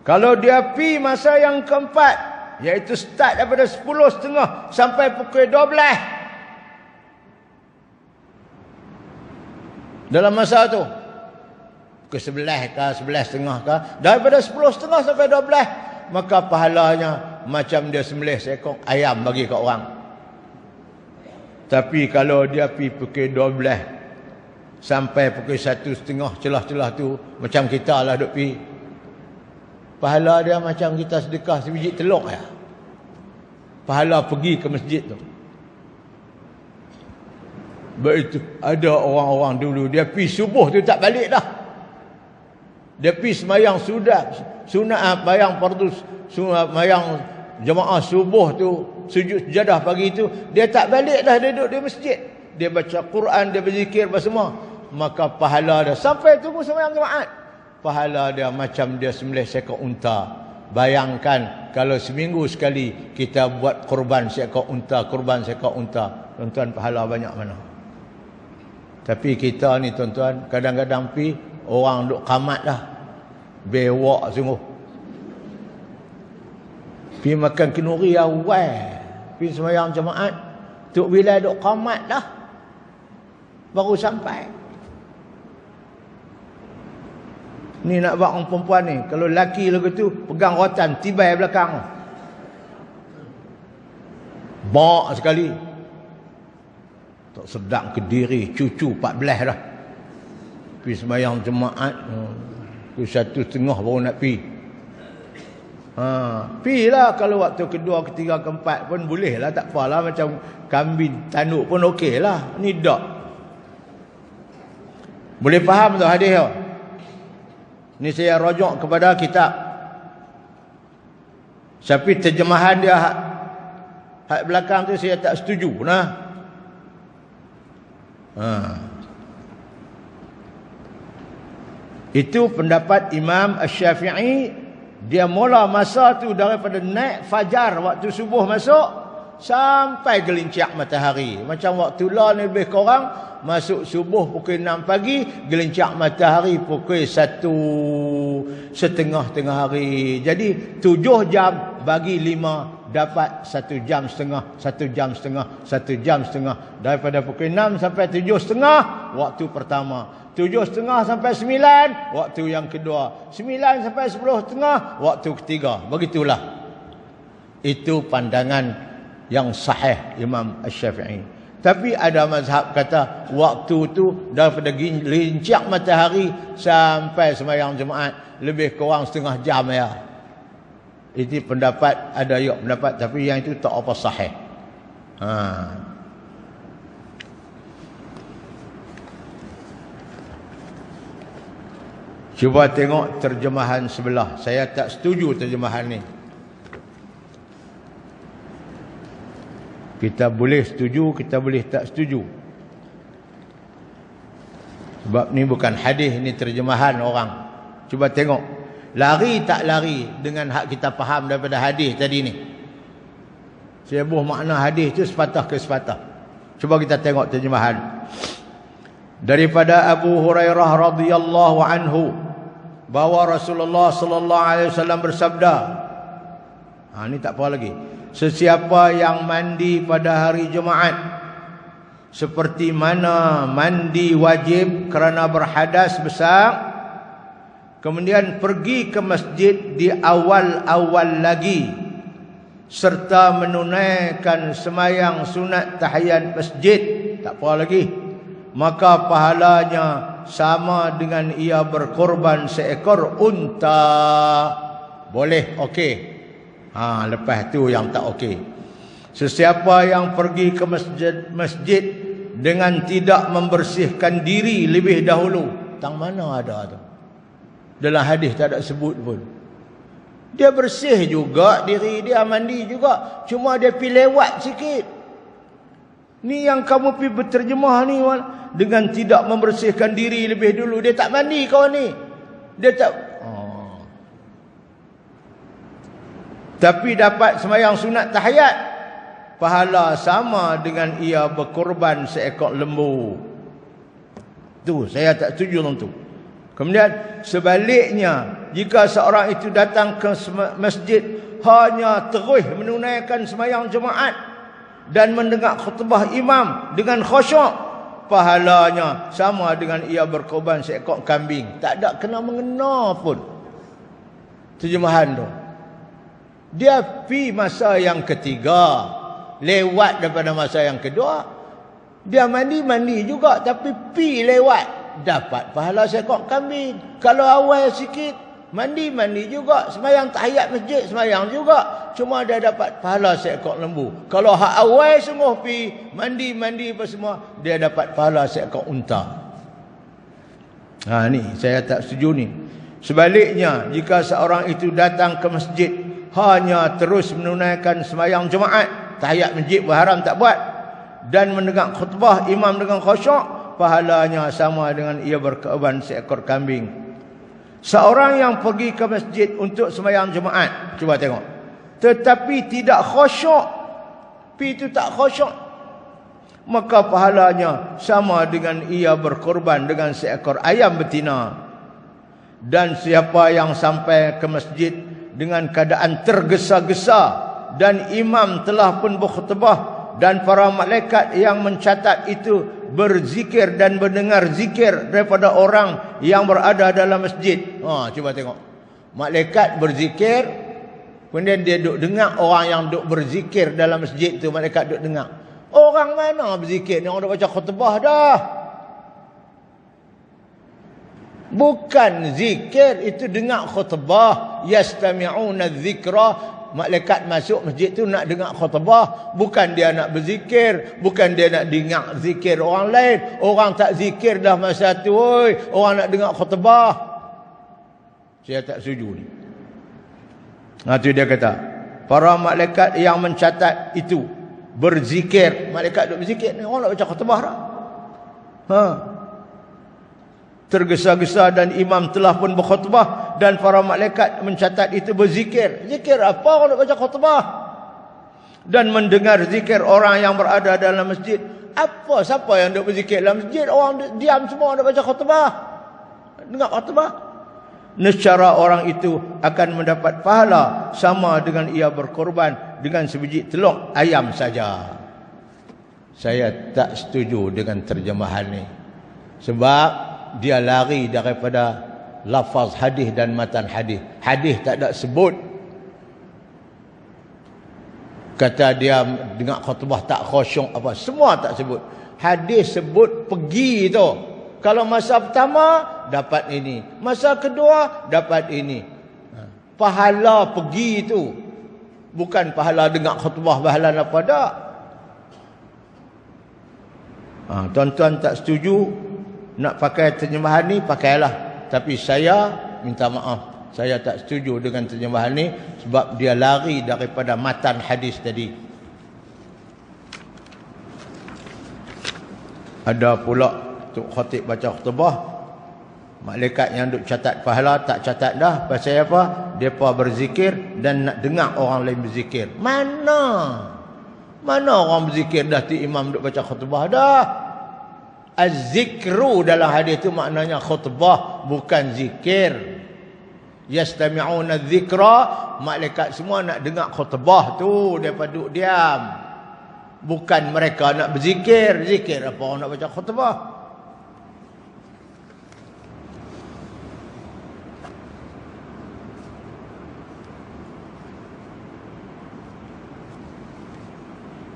Kalau dia pi masa yang keempat, iaitu start daripada 10.30 sampai pukul 12. Dalam masa tu, pukul 11 ke 11.30 ke, daripada 10.30 sampai 12, maka pahalanya macam dia sembelih seekor ayam bagi ke orang. Tapi kalau dia pi pukul 12 sampai pukul 1.30, celah-celah tu, macam kita lah duk pi, pahala dia macam kita sedekah sebiji telur ya. Pahala pergi ke masjid tu. Begitu ada orang-orang dulu dia pi subuh tu tak balik dah. Dia pi sembahyang sunat bayang fardu, sembahyang jemaah subuh tu, sujud sejadah pagi tu, dia tak balik dah, dia duduk di masjid. Dia baca Quran, dia berzikir apa semua. Maka pahala dia sampai tunggu sembahyang Jumaat, pahala dia macam dia sembelih seekor unta. Bayangkan kalau seminggu sekali kita buat kurban seekor unta, kurban seekor unta, tuan-tuan, pahala banyak mana. Tapi kita ni tuan-tuan, kadang-kadang pi orang duk kamat dah, bewak sungguh. Pi makan kenduri awal, pi sembahyang Jumaat, Tok Bilal duk kamat dah, baru sampai. Ni nak buat orang perempuan ni, kalau lelaki lagu tu pegang rotan tibai belakang, bak sekali. Tak sedap Kediri, cucu 14 dah pi sembahyang Jumaat, tu 1.30 baru nak pi. Pi lah kalau waktu kedua, ketiga, keempat pun boleh lah, tak apalah, macam kambing tanduk pun okey lah. Ni tak boleh faham tu hadis tu. Ni saya rujuk kepada kitab, tapi terjemahan dia hak belakang tu saya tak setuju nah. Itu pendapat Imam Asy-Syafi'i. Dia mula masa tu daripada naik fajar, waktu subuh masuk sampai gelincir matahari. Macam waktu lah ni lebih kurang, masuk subuh pukul 6 pagi, gelincir matahari pukul 1.30 tengah hari. Jadi 7 jam bagi 5 dapat 1 jam setengah, 1 jam setengah, 1 jam setengah. Daripada pukul 6 sampai 7.30 waktu pertama, 7.30 sampai 9 waktu yang kedua, 9 sampai 10.30 waktu ketiga. Begitulah. Itu pandangan yang sahih Imam Asy-Syafi'i. Tapi ada mazhab kata waktu tu daripada gelincir matahari sampai sembahyang Jumaat lebih kurang setengah jam ya. Itu pendapat, ada ya pendapat, tapi yang itu tak apa sahih. Cuba tengok terjemahan sebelah. Saya tak setuju terjemahan ni. Kita boleh setuju, kita boleh tak setuju. Sebab ni bukan hadis, ni terjemahan orang. Cuba tengok, lari tak lari dengan hak kita faham daripada hadis tadi ni. Saya buh makna hadis tu sepatah ke sepatah. Cuba kita tengok terjemahan. Daripada Abu Hurairah radhiyallahu anhu, bahawa Rasulullah sallallahu alaihi wasallam bersabda. Ni tak apa lagi. Sesiapa yang mandi pada hari Jumaat seperti mana mandi wajib kerana berhadas besar, kemudian pergi ke masjid di awal-awal lagi, serta menunaikan semayang sunat tahiyat masjid, tak apa lagi, maka pahalanya sama dengan ia berkorban seekor unta. Boleh, okey. Lepas tu yang tak okey. Sesiapa yang pergi ke masjid dengan tidak membersihkan diri lebih dahulu. Tang mana ada tu? Dalam hadis tak ada sebut pun. Dia bersih juga diri dia, mandi juga, cuma dia pi lewat sikit. Ni yang kamu pi berterjemah ni, dengan tidak membersihkan diri lebih dulu. Dia tak mandi kau ni. Dia tak tapi dapat sembahyang sunat tahiyat, pahala sama dengan ia berkorban seekor lembu. Tu saya tak setuju dengan tu. Kemudian sebaliknya, jika seorang itu datang ke masjid hanya terus menunaikan sembahyang jemaat dan mendengar khutbah imam dengan khusyuk, pahalanya sama dengan ia berkorban seekor kambing. Tak ada kena mengena pun terjemahan tu. Dia pi masa yang ketiga, lewat daripada masa yang kedua. Dia mandi juga, tapi pi lewat, dapat pahala seekor kambing. Kalau awal sikit, mandi juga, sembahyang tahiyat masjid sembahyang juga, cuma dia dapat pahala seekor lembu. Kalau hak awal sungguh pi mandi apa semua, dia dapat pahala seekor unta. Ni saya tak setuju ni. Sebaliknya, jika seorang itu datang ke masjid hanya terus menunaikan sembahyang jemaat, tahiyat masjid berharam tak buat, dan mendengar khutbah imam dengan khusyuk, pahalanya sama dengan ia berkorban seekor kambing. Seorang yang pergi ke masjid untuk sembahyang jemaat, cuba tengok, tetapi tidak khusyuk, pi itu tak khusyuk, maka pahalanya sama dengan ia berkorban dengan seekor ayam betina. Dan siapa yang sampai ke masjid dengan keadaan tergesa-gesa dan imam telah pun berkhutbah dan para malaikat yang mencatat itu berzikir dan mendengar zikir daripada orang yang berada dalam masjid. Cuba tengok. Malaikat berzikir, kemudian dia duk dengar orang yang duk berzikir dalam masjid tu, malaikat duk dengar. Orang mana berzikir? Yang duk baca khutbah dah. Bukan zikir, itu dengar khutbah. Yastami'una dzikra. Malaikat masuk masjid tu nak dengar khutbah, bukan dia nak berzikir, bukan dia nak dengar zikir orang lain. Orang tak zikir dah masa tu, oi, orang nak dengar khutbah. Saya tak setuju ni. Tu dia kata, para malaikat yang mencatat itu berzikir. Malaikat duk berzikir ni, orang nak baca khutbah dah. Tergesa-gesa dan imam telah pun berkhutbah dan para malaikat mencatat itu berzikir. Zikir apa? Orang nak baca khutbah. Dan mendengar zikir orang yang berada dalam masjid. Apa? Siapa yang duk berzikir dalam masjid? Orang diam semua nak baca khutbah. Dengar khutbah. Nescaya orang itu akan mendapat pahala sama dengan ia berkorban dengan sebiji telur ayam saja. Saya tak setuju dengan terjemahan ni. Sebab dia lari daripada lafaz hadis dan matan hadis. Hadis tak ada sebut. Kata dia dengar khutbah tak khusyuk apa, semua tak sebut. Hadis sebut pergi tu. Kalau masa pertama dapat ini, masa kedua dapat ini. Pahala pergi tu, bukan pahala dengar khutbah, pahala apa dak. Tuan-tuan tak setuju nak pakai terjemahan ni, pakailah. Tapi saya minta maaf, saya tak setuju dengan terjemahan ni sebab dia lari daripada matan hadis tadi. Ada pula tok khatib baca khutbah, malaikat yang duk catat pahala tak catat dah. Pasal apa? Depa berzikir dan nak dengar orang lain berzikir. Mana orang berzikir dah tu imam duk baca khutbah dah. Az-zikru dalam hadis itu maknanya khutbah, bukan zikir. Yastami'una dzikra, malaikat semua nak dengar khutbah tu, depa duduk diam. Bukan mereka nak berzikir. Zikir apa orang nak baca khutbah?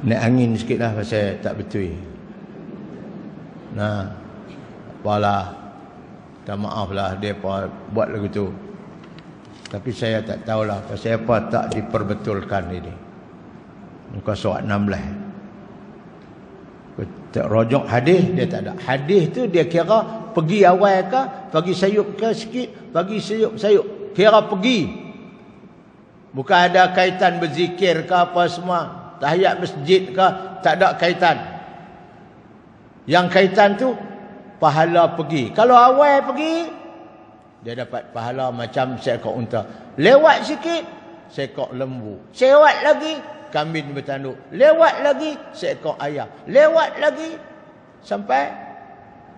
Naik angin sikit lah pasal tak betul. Nah, apalah, tak maaf lah dia buat lagu tu. Tapi saya tak tahulah pasal apa tak diperbetulkan ini. Muka surat 16. Rojok hadis dia tak ada. Hadis tu dia kira pergi awal ke, bagi sayup ke sikit, bagi sayup. Kira pergi. Bukan ada kaitan berzikir ke apa semua. Tahiyat masjid ke, tak ada kaitan. Yang kaitan tu pahala pergi. Kalau awal pergi, dia dapat pahala macam seekor unta. Lewat sikit, seekor lembu. Lewat lagi, kambing bertanduk. Lewat lagi, seekor ayam. Lewat lagi, sampai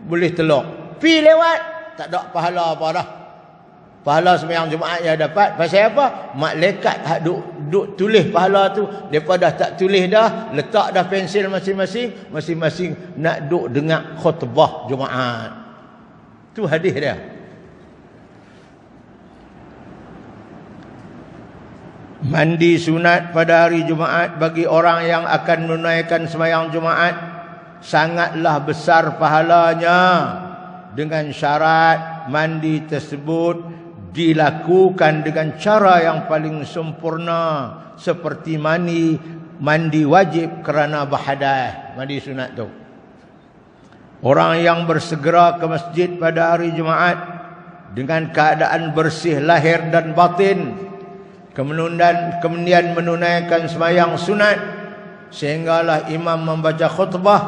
boleh telur. Pi lewat, tak ada pahala apa dah. Pahala sembahyang Jumaat yang dapat. Pasal apa? Malaikat hak duk tulis pahala tu, depa dah tak tulis dah, letak dah pensil masing-masing, masing-masing nak duk dengar khutbah Jumaat. Tu hadis dia. Mandi sunat pada hari Jumaat bagi orang yang akan menunaikan sembahyang Jumaat sangatlah besar pahalanya, dengan syarat mandi tersebut dilakukan dengan cara yang paling sempurna, seperti mandi wajib kerana berhadas, mandi sunat tu. Orang yang bersegera ke masjid pada hari Jumaat dengan keadaan bersih lahir dan batin, kemudian menunaikan sembahyang sunat sehinggalah imam membaca khutbah,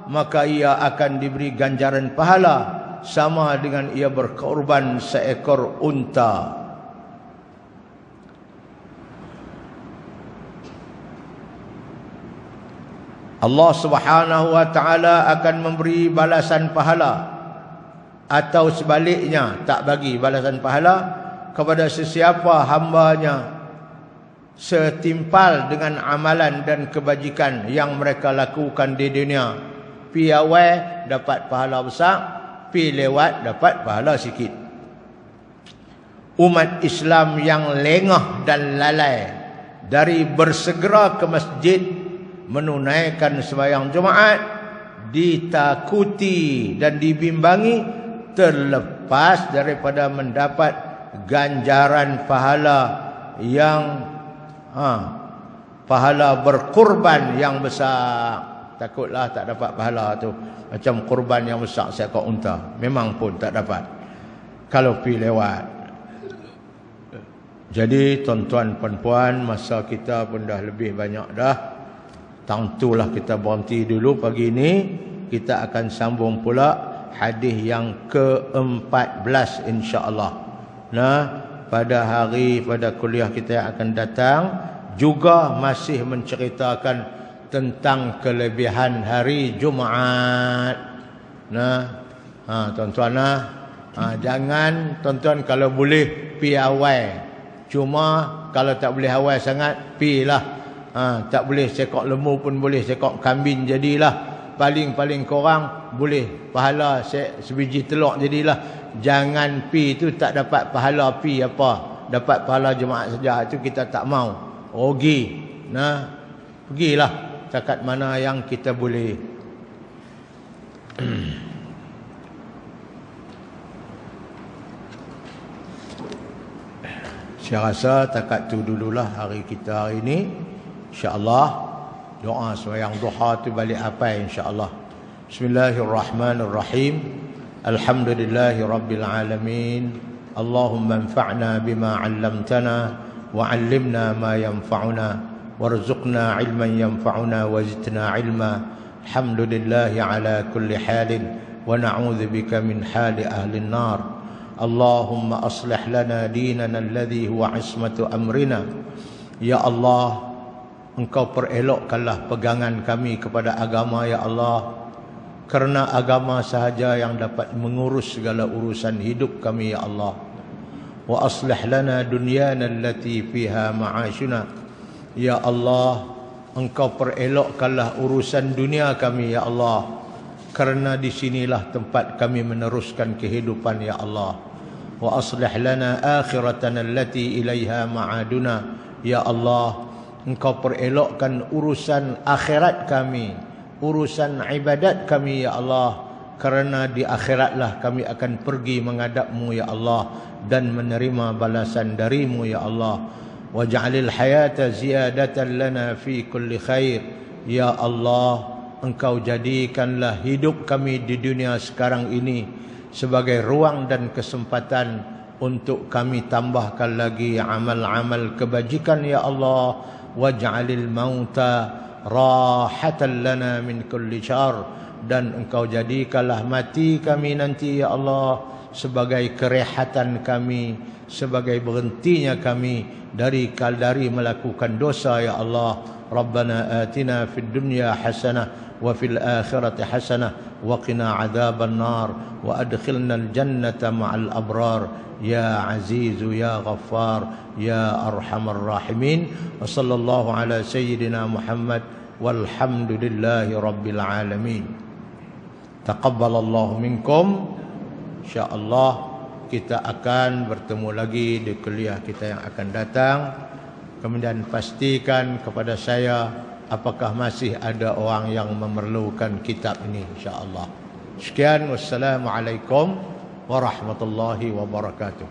maka ia akan diberi ganjaran pahala sama dengan ia berkorban seekor unta. Allah Subhanahu wa taala akan memberi balasan pahala, atau sebaliknya tak bagi balasan pahala kepada sesiapa hambanya setimpal dengan amalan dan kebajikan yang mereka lakukan di dunia. Pi awal dapat pahala besar, pi lewat dapat pahala sikit. Umat Islam yang lengah dan lalai dari bersegera ke masjid menunaikan sembahyang Jumaat ditakuti dan dibimbangi terlepas daripada mendapat ganjaran pahala yang pahala berkorban yang besar. Takutlah tak dapat pahala tu, macam korban yang besar seekor unta, memang pun tak dapat kalau pi lewat. Jadi tuan-tuan puan-puan, masa kita pun dah lebih banyak dah. Tentulah kita berhenti dulu pagi ini. Kita akan sambung pula hadis yang ke-14 insya-Allah. Nah, pada kuliah kita yang akan datang juga masih menceritakan tentang kelebihan hari Jumaat. Nah, tuan-tuan jangan tuan-tuan kalau boleh pi awal. Cuma kalau tak boleh awal sangat, pi lah. Tak boleh sekok lembu pun boleh, sekok kambing jadilah. Paling-paling korang boleh pahala sebiji telur jadilah. Jangan pi tu tak dapat pahala pi apa. Dapat pahala Jumaat saja, itu kita tak mau. Rugi. Nah, pergilah takat mana yang kita boleh. Saya rasa takat tu dululah hari kita hari ini. InsyaAllah doa sembahyang duha tu balik apa insyaAllah. Bismillahirrahmanirrahim. Alhamdulillahi rabbil alamin. Allahumma anfa'na bima 'allamtana wa 'allimna ma yanfa'una warzuqna 'ilman yanfa'una wazidna 'ilma. Alhamdulillahi ala kulli halin wa na'udzu bika min hali ahli an-nar. Allahumma aslih lana dinana alladhi huwa 'ismatu amrina. Ya Allah, Engkau perelokkanlah pegangan kami kepada agama, ya Allah. Kerana agama sahaja yang dapat mengurus segala urusan hidup kami, ya Allah. Wa aslih lana dunyana allati fiha ma'ashuna. Ya Allah, Engkau perelokkanlah urusan dunia kami, ya Allah. Kerana di sinilah tempat kami meneruskan kehidupan, ya Allah. Wa aslih lana akhiratana allati ilaiha ma'aduna. Ya Allah, Engkau perelokkan urusan akhirat kami, urusan ibadat kami ya Allah, kerana di akhiratlah kami akan pergi menghadap-Mu ya Allah dan menerima balasan dari-Mu ya Allah. Waj'alil hayata ziyadatan lana fi kulli khair. Ya Allah, Engkau jadikanlah hidup kami di dunia sekarang ini sebagai ruang dan kesempatan untuk kami tambahkan lagi amal-amal kebajikan ya Allah. Waj'alil mauta rahatan lana min kulli syarr. Dan Engkau jadikanlah mati kami nanti ya Allah sebagai kerehatan kami, sebagai berhentinya kami dari melakukan dosa ya Allah. Rabbana atina fid dunya hasanah wa fil akhirati hasanah wa qina adzaban nar wa adkhilna al jannata ma'al abrar ya azizu ya ghaffar ya arhamar rahimin. Wa sallallahu ala sayyidina Muhammad walhamdulillahi rabbil alamin. Taqabbalallahu minkum. InsyaAllah kita akan bertemu lagi di kuliah kita yang akan datang. Kemudian pastikan kepada saya apakah masih ada orang yang memerlukan kitab ini insyaAllah. Sekian, wassalamualaikum warahmatullahi wabarakatuh.